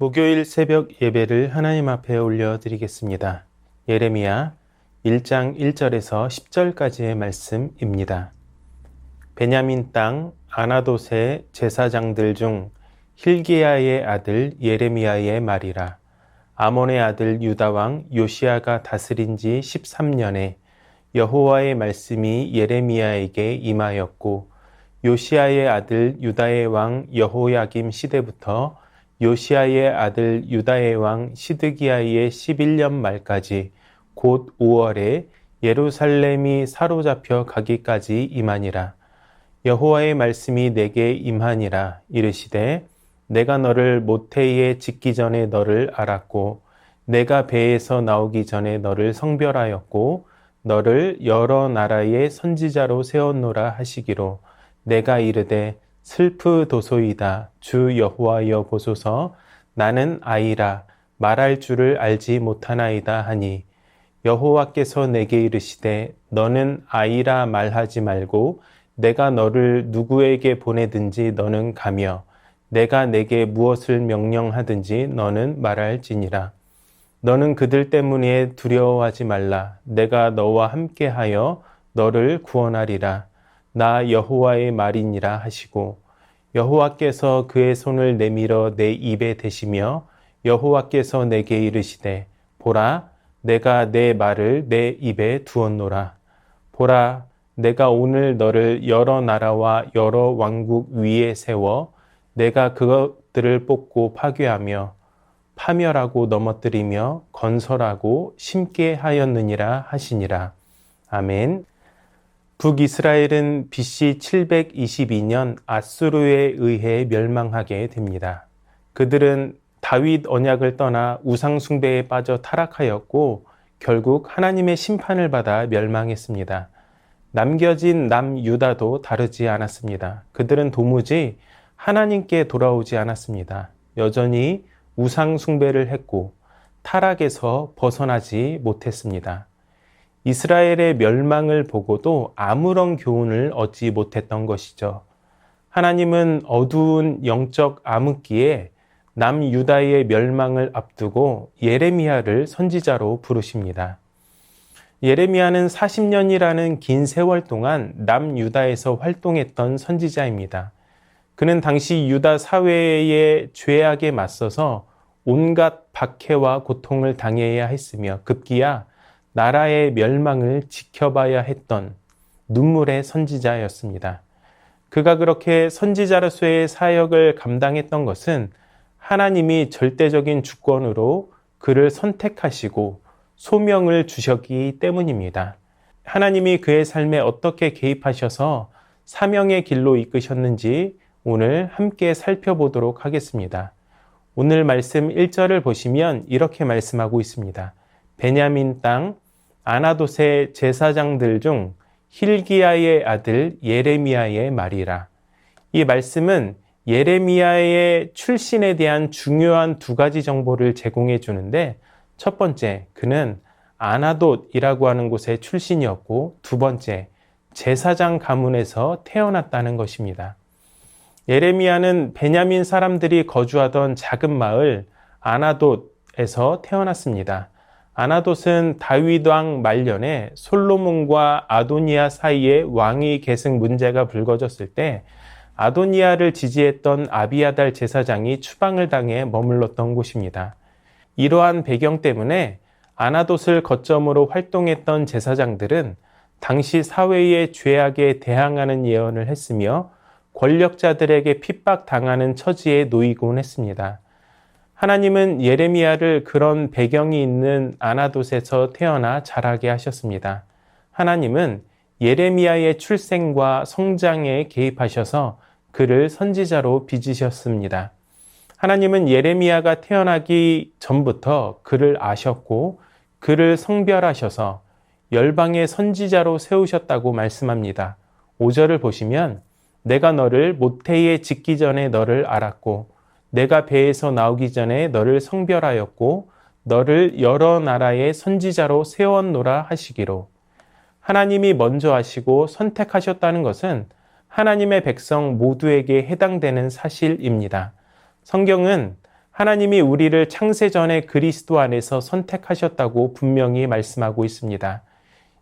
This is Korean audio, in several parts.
목요일 새벽 예배를 하나님 앞에 올려드리겠습니다. 예레미야 1장 1절에서 10절까지의 말씀입니다. 베냐민 땅 아나돗의 제사장들 중 힐기야의 아들 예레미야의 말이라. 아몬의 아들 유다왕 요시야가 다스린 지 13년에 여호와의 말씀이 예레미야에게 임하였고, 요시야의 아들 유다의 왕 여호야김 시대부터 요시야의 아들 유다의 왕 시드기야의 11년 말까지 곧 5월에 예루살렘이 사로잡혀 가기까지 임하니라. 여호와의 말씀이 내게 임하니라. 이르시되 내가 너를 모태에 짓기 전에 너를 알았고, 내가 배에서 나오기 전에 너를 성별하였고, 너를 여러 나라의 선지자로 세웠노라 하시기로, 내가 이르되 슬프도소이다. 주 여호와여 보소서. 나는 아이라 말할 줄을 알지 못하나이다 하니, 여호와께서 내게 이르시되 너는 아이라 말하지 말고 내가 너를 누구에게 보내든지 너는 가며 내가 내게 무엇을 명령하든지 너는 말할지니라. 너는 그들 때문에 두려워하지 말라. 내가 너와 함께하여 너를 구원하리라. 나 여호와의 말이니라 하시고, 여호와께서 그의 손을 내밀어 내 입에 대시며 여호와께서 내게 이르시되 보라, 내가 내 말을 내 입에 두었노라. 보라, 내가 오늘 너를 여러 나라와 여러 왕국 위에 세워 내가 그것들을 뽑고 파괴하며 파멸하고 넘어뜨리며 건설하고 심게 하였느니라 하시니라. 아멘. 북이스라엘은 BC 722년 아수르에 의해 멸망하게 됩니다. 그들은 다윗 언약을 떠나 우상 숭배에 빠져 타락하였고 결국 하나님의 심판을 받아 멸망했습니다. 남겨진 남유다도 다르지 않았습니다. 그들은 도무지 하나님께 돌아오지 않았습니다. 여전히 우상 숭배를 했고 타락에서 벗어나지 못했습니다. 이스라엘의 멸망을 보고도 아무런 교훈을 얻지 못했던 것이죠. 하나님은 어두운 영적 암흑기에 남유다의 멸망을 앞두고 예레미야를 선지자로 부르십니다. 예레미야는 40년이라는 긴 세월 동안 남유다에서 활동했던 선지자입니다. 그는 당시 유다 사회의 죄악에 맞서서 온갖 박해와 고통을 당해야 했으며 급기야 나라의 멸망을 지켜봐야 했던 눈물의 선지자였습니다. 그가 그렇게 선지자로서의 사역을 감당했던 것은 하나님이 절대적인 주권으로 그를 선택하시고 소명을 주셨기 때문입니다. 하나님이 그의 삶에 어떻게 개입하셔서 사명의 길로 이끄셨는지 오늘 함께 살펴보도록 하겠습니다. 오늘 말씀 1절을 보시면 이렇게 말씀하고 있습니다. 베냐민 땅 아나돗의 제사장들 중 힐기야의 아들 예레미야의 말이라. 이 말씀은 예레미야의 출신에 대한 중요한 두 가지 정보를 제공해 주는데, 첫 번째, 그는 아나돗이라고 하는 곳의 출신이었고, 두 번째, 제사장 가문에서 태어났다는 것입니다. 예레미야는 베냐민 사람들이 거주하던 작은 마을 아나돗에서 태어났습니다. 아나돗은 다윗 왕 말년에 솔로몬과 아도니아 사이에 왕위 계승 문제가 불거졌을 때 아도니아를 지지했던 아비아달 제사장이 추방을 당해 머물렀던 곳입니다. 이러한 배경 때문에 아나돗을 거점으로 활동했던 제사장들은 당시 사회의 죄악에 대항하는 예언을 했으며 권력자들에게 핍박당하는 처지에 놓이곤 했습니다. 하나님은 예레미야를 그런 배경이 있는 아나돗에서 태어나 자라게 하셨습니다. 하나님은 예레미야의 출생과 성장에 개입하셔서 그를 선지자로 빚으셨습니다. 하나님은 예레미야가 태어나기 전부터 그를 아셨고 그를 성별하셔서 열방의 선지자로 세우셨다고 말씀합니다. 5절을 보시면 내가 너를 모태에 짓기 전에 너를 알았고 내가 배에서 나오기 전에 너를 성별하였고 너를 여러 나라의 선지자로 세웠노라 하시기로. 하나님이 먼저 하시고 선택하셨다는 것은 하나님의 백성 모두에게 해당되는 사실입니다. 성경은 하나님이 우리를 창세전에 그리스도 안에서 선택하셨다고 분명히 말씀하고 있습니다.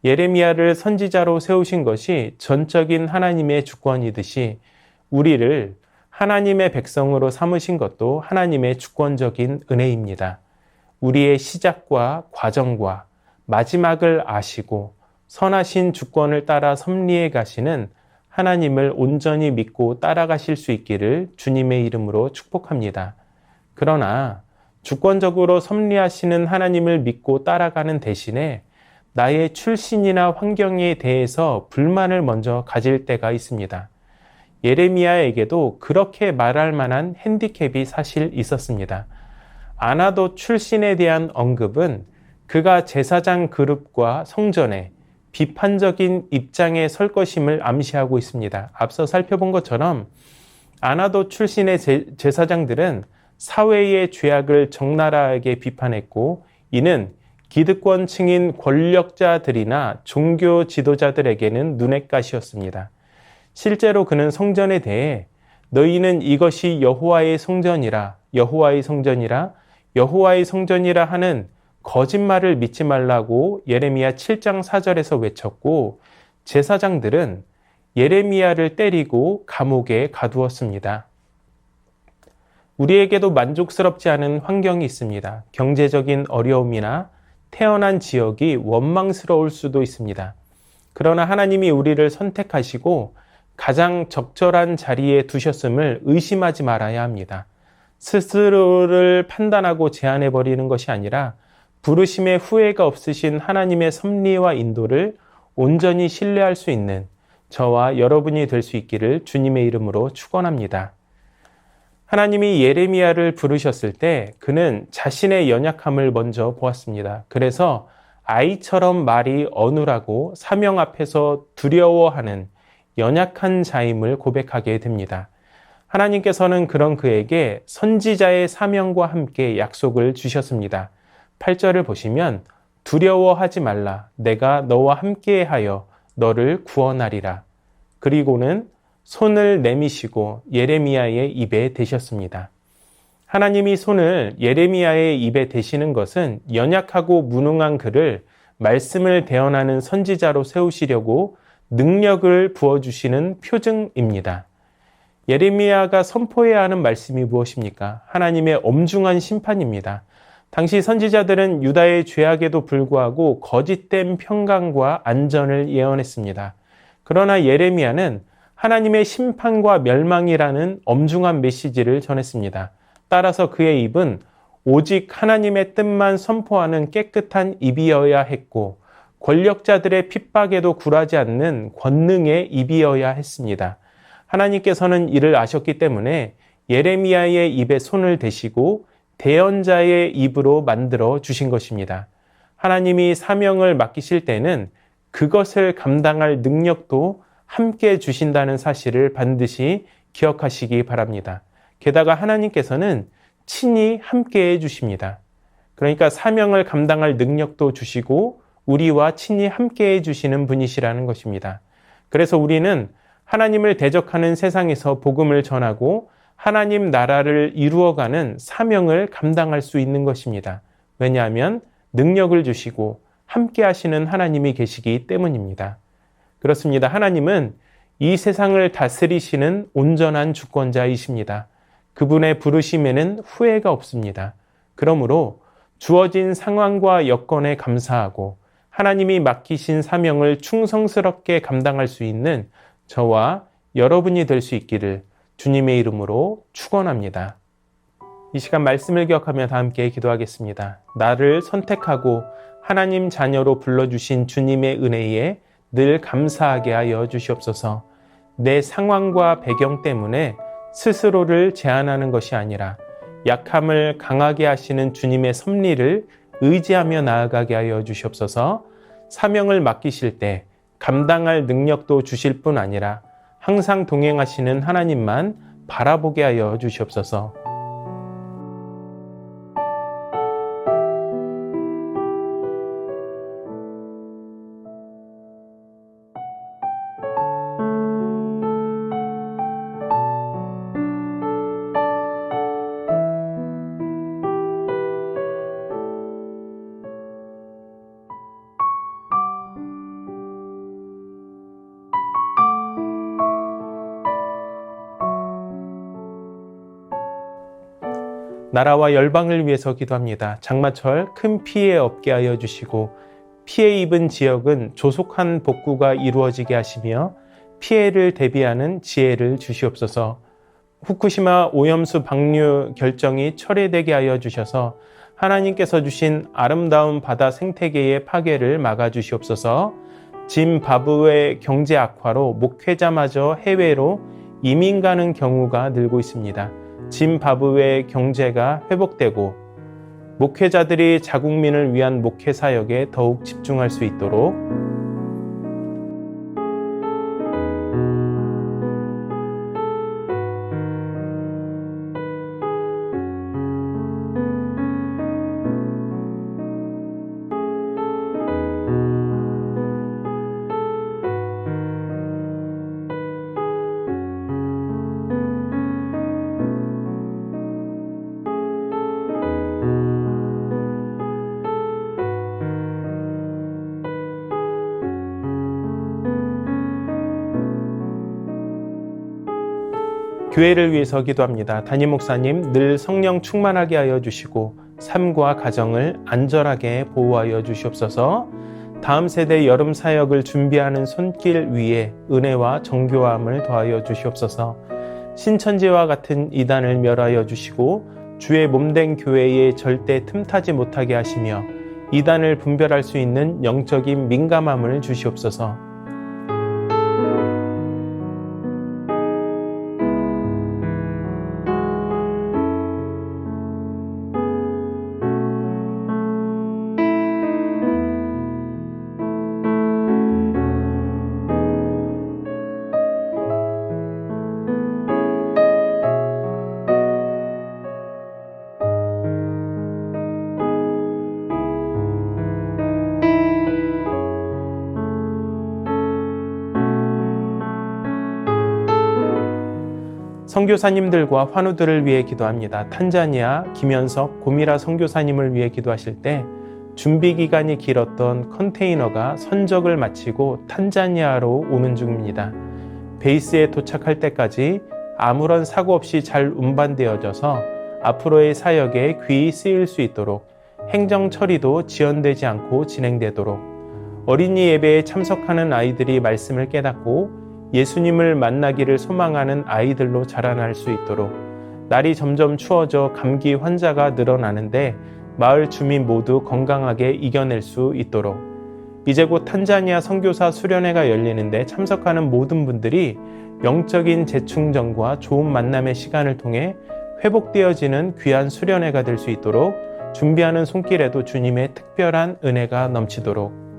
예레미야를 선지자로 세우신 것이 전적인 하나님의 주권이듯이 우리를 하나님의 백성으로 삼으신 것도 하나님의 주권적인 은혜입니다. 우리의 시작과 과정과 마지막을 아시고 선하신 주권을 따라 섭리해 가시는 하나님을 온전히 믿고 따라가실 수 있기를 주님의 이름으로 축복합니다. 그러나 주권적으로 섭리하시는 하나님을 믿고 따라가는 대신에 나의 출신이나 환경에 대해서 불만을 먼저 가질 때가 있습니다. 예레미야에게도 그렇게 말할 만한 핸디캡이 사실 있었습니다. 아나도 출신에 대한 언급은 그가 제사장 그룹과 성전에 비판적인 입장에 설 것임을 암시하고 있습니다. 앞서 살펴본 것처럼 아나도 출신의 제사장들은 사회의 죄악을 적나라하게 비판했고, 이는 기득권층인 권력자들이나 종교 지도자들에게는 눈엣가시였습니다. 실제로 그는 성전에 대해 너희는 이것이 여호와의 성전이라, 여호와의 성전이라, 여호와의 성전이라 하는 거짓말을 믿지 말라고 예레미야 7장 4절에서 외쳤고, 제사장들은 예레미야를 때리고 감옥에 가두었습니다. 우리에게도 만족스럽지 않은 환경이 있습니다. 경제적인 어려움이나 태어난 지역이 원망스러울 수도 있습니다. 그러나 하나님이 우리를 선택하시고 가장 적절한 자리에 두셨음을 의심하지 말아야 합니다. 스스로를 판단하고 제한해버리는 것이 아니라 부르심에 후회가 없으신 하나님의 섭리와 인도를 온전히 신뢰할 수 있는 저와 여러분이 될 수 있기를 주님의 이름으로 축원합니다. 하나님이 예레미야를 부르셨을 때 그는 자신의 연약함을 먼저 보았습니다. 그래서 아이처럼 말이 어눌하고 사명 앞에서 두려워하는 연약한 자임을 고백하게 됩니다. 하나님께서는 그런 그에게 선지자의 사명과 함께 약속을 주셨습니다. 8절을 보시면 두려워하지 말라. 내가 너와 함께하여 너를 구원하리라. 그리고는 손을 내미시고 예레미야의 입에 대셨습니다. 하나님이 손을 예레미야의 입에 대시는 것은 연약하고 무능한 그를 말씀을 대언하는 선지자로 세우시려고 능력을 부어주시는 표징입니다. 예레미야가 선포해야 하는 말씀이 무엇입니까? 하나님의 엄중한 심판입니다. 당시 선지자들은 유다의 죄악에도 불구하고 거짓된 평강과 안전을 예언했습니다. 그러나 예레미야는 하나님의 심판과 멸망이라는 엄중한 메시지를 전했습니다. 따라서 그의 입은 오직 하나님의 뜻만 선포하는 깨끗한 입이어야 했고, 권력자들의 핍박에도 굴하지 않는 권능의 입이어야 했습니다. 하나님께서는 이를 아셨기 때문에 예레미야의 입에 손을 대시고 대언자의 입으로 만들어 주신 것입니다. 하나님이 사명을 맡기실 때는 그것을 감당할 능력도 함께 주신다는 사실을 반드시 기억하시기 바랍니다. 게다가 하나님께서는 친히 함께 해주십니다. 그러니까 사명을 감당할 능력도 주시고 우리와 친히 함께 해주시는 분이시라는 것입니다. 그래서 우리는 하나님을 대적하는 세상에서 복음을 전하고 하나님 나라를 이루어가는 사명을 감당할 수 있는 것입니다. 왜냐하면 능력을 주시고 함께 하시는 하나님이 계시기 때문입니다. 그렇습니다. 하나님은 이 세상을 다스리시는 온전한 주권자이십니다. 그분의 부르심에는 후회가 없습니다. 그러므로 주어진 상황과 여건에 감사하고 하나님이 맡기신 사명을 충성스럽게 감당할 수 있는 저와 여러분이 될 수 있기를 주님의 이름으로 축원합니다. 이 시간 말씀을 기억하며 다 함께 기도하겠습니다. 나를 선택하고 하나님 자녀로 불러주신 주님의 은혜에 늘 감사하게 하여 주시옵소서. 내 상황과 배경 때문에 스스로를 제한하는 것이 아니라 약함을 강하게 하시는 주님의 섭리를 의지하며 나아가게 하여 주시옵소서. 사명을 맡기실 때 감당할 능력도 주실 뿐 아니라 항상 동행하시는 하나님만 바라보게 하여 주시옵소서. 나라와 열방을 위해서 기도합니다. 장마철 큰 피해 없게 하여 주시고 피해 입은 지역은 조속한 복구가 이루어지게 하시며 피해를 대비하는 지혜를 주시옵소서. 후쿠시마 오염수 방류 결정이 철회되게 하여 주셔서 하나님께서 주신 아름다운 바다 생태계의 파괴를 막아 주시옵소서. 짐바브웨 경제 악화로 목회자마저 해외로 이민 가는 경우가 늘고 있습니다. 짐바브웨 경제가 회복되고 목회자들이 자국민을 위한 목회 사역에 더욱 집중할 수 있도록 교회를 위해서 기도합니다. 담임 목사님 늘 성령 충만하게 하여 주시고 삶과 가정을 안전하게 보호하여 주시옵소서. 다음 세대 여름 사역을 준비하는 손길 위에 은혜와 정교함을 더하여 주시옵소서. 신천지와 같은 이단을 멸하여 주시고 주의 몸된 교회에 절대 틈타지 못하게 하시며 이단을 분별할 수 있는 영적인 민감함을 주시옵소서. 선교사님들과 환우들을 위해 기도합니다. 탄자니아 김현석 고미라 선교사님을 위해 기도하실 때 준비 기간이 길었던 컨테이너가 선적을 마치고 탄자니아로 오는 중입니다. 베이스에 도착할 때까지 아무런 사고 없이 잘 운반되어져서 앞으로의 사역에 귀히 쓰일 수 있도록 행정 처리도 지연되지 않고 진행되도록 어린이 예배에 참석하는 아이들이 말씀을 깨닫고 예수님을 만나기를 소망하는 아이들로 자라날 수 있도록 날이 점점 추워져 감기 환자가 늘어나는데 마을 주민 모두 건강하게 이겨낼 수 있도록 이제 곧 탄자니아 선교사 수련회가 열리는데 참석하는 모든 분들이 영적인 재충전과 좋은 만남의 시간을 통해 회복되어지는 귀한 수련회가 될 수 있도록 준비하는 손길에도 주님의 특별한 은혜가 넘치도록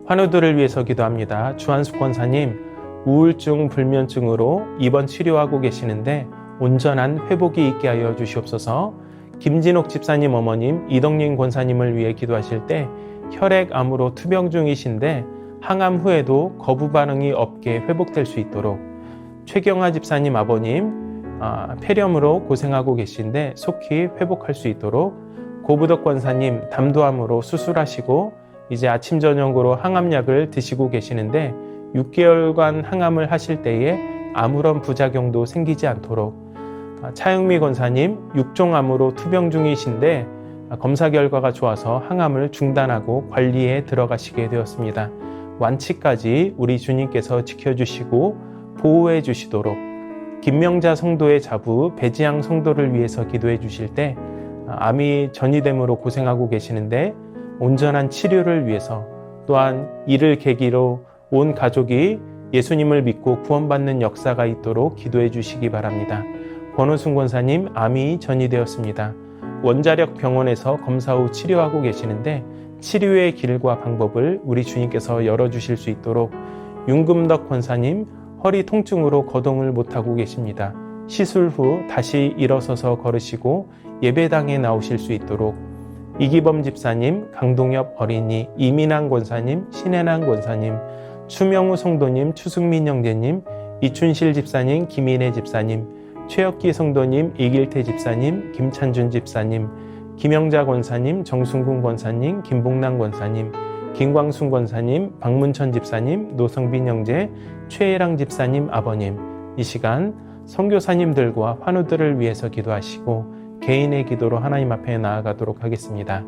환우들을 위해서 기도합니다. 주한숙 권사님, 우울증, 불면증으로 입원 치료하고 계시는데 온전한 회복이 있게 하여 주시옵소서. 김진옥 집사님 어머님, 이덕림 권사님을 위해 기도하실 때 혈액암으로 투병 중이신데 항암 후에도 거부 반응이 없게 회복될 수 있도록 최경아 집사님 아버님, 폐렴으로 고생하고 계신데 속히 회복할 수 있도록 고부덕 권사님, 담도암으로 수술하시고 이제 아침 저녁으로 항암약을 드시고 계시는데 6개월간 항암을 하실 때에 아무런 부작용도 생기지 않도록 차영미 권사님 육종암으로 투병 중이신데 검사 결과가 좋아서 항암을 중단하고 관리에 들어가시게 되었습니다. 완치까지 우리 주님께서 지켜주시고 보호해 주시도록 김명자 성도의 자부 배지양 성도를 위해서 기도해 주실 때 암이 전이됨으로 고생하고 계시는데 온전한 치료를 위해서 또한 이를 계기로 온 가족이 예수님을 믿고 구원받는 역사가 있도록 기도해 주시기 바랍니다. 권호순 권사님 암이 전이되었습니다. 원자력 병원에서 검사 후 치료하고 계시는데 치료의 길과 방법을 우리 주님께서 열어주실 수 있도록 윤금덕 권사님 허리 통증으로 거동을 못하고 계십니다. 시술 후 다시 일어서서 걸으시고 예배당에 나오실 수 있도록 이기범 집사님, 강동엽 어린이, 이민환 권사님, 신혜란 권사님, 추명우 성도님, 추승민 형제님, 이춘실 집사님, 김인혜 집사님, 최혁기 성도님, 이길태 집사님, 김찬준 집사님, 김영자 권사님, 정순군 권사님, 김봉남 권사님, 김광순 권사님, 박문천 집사님, 노성빈 형제, 최혜랑 집사님 아버님 이 시간 선교사님들과 환우들을 위해서 기도하시고 개인의 기도로 하나님 앞에 나아가도록 하겠습니다.